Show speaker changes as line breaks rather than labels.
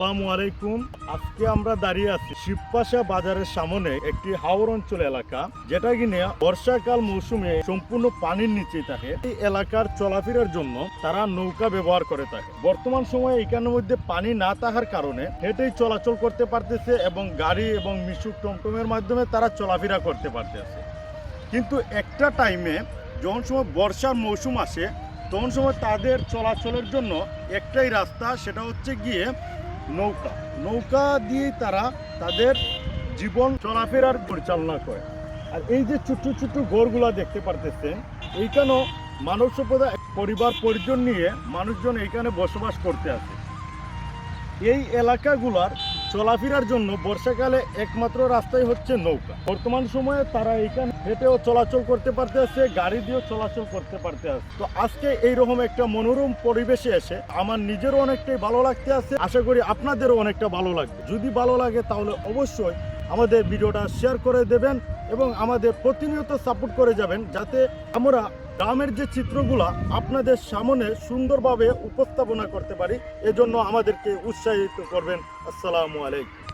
আসসালামু আলাইকুম। আজকে আমরা দাঁড়িয়ে আছি শিবপাশা বাজারের সামনে একটি হাওর অঞ্চল এলাকা, যেটা কিনা বর্ষাকাল মৌসুমে সম্পূর্ণ পানির নিচে থাকে। এই এলাকার চলাফেরার জন্য তারা নৌকা ব্যবহার করে থাকে। বর্তমান সময়ে এখানের মধ্যে পানি না থাকার কারণে হেঁটেই চলাচল করতে পারতেছে এবং গাড়ি এবং মিশুক টমটমের মাধ্যমে তারা চলাফেরা করতে পারতেছে। কিন্তু একটা টাইমে যখন সময় বর্ষার মৌসুম আসে তখন সময় তাদের চলাচলের জন্য একটাই রাস্তা, সেটা হচ্ছে গিয়ে নৌকা। নৌকা দিয়েই তারা তাদের জীবন চলাফেরার পরিচালনা করে। আর এই যে ছোট্ট ছোট্ট ঘরগুলা দেখতে পারতেছেন, এইখানেও মানব সম্প্রদায় পরিবার পরিজন নিয়ে মানুষজন এইখানে বসবাস করতে আসে। এই এলাকাগুলার চলাফেরার জন্য বর্ষাকালে একমাত্র রাস্তাই হচ্ছে নৌকা। বর্তমান সময়ে তারা এখানে হেঁটেও চলাচল করতে পারতেছে, গাড়ি দিয়েও চলাচল করতে পারতেছে। তো আজকে এইরকম একটা মনোরম পরিবেশে এসে আমার নিজেরও অনেকটাই ভালো লাগতে আছে, আশা করি আপনাদেরও অনেকটা ভালো লাগবে। যদি ভালো লাগে তাহলে অবশ্যই আমাদের ভিডিওটা শেয়ার করে দেবেন এবং আমাদের প্রতিনিয়ত সাপোর্ট করে যাবেন, যাতে আমরা গ্রামের যে চিত্রগুলা আপনাদের সামনে সুন্দরভাবে উপস্থাপনা করতে পারি। এজন্য আমাদেরকে উৎসাহিত করবেন। আসসালামু আলাইকুম।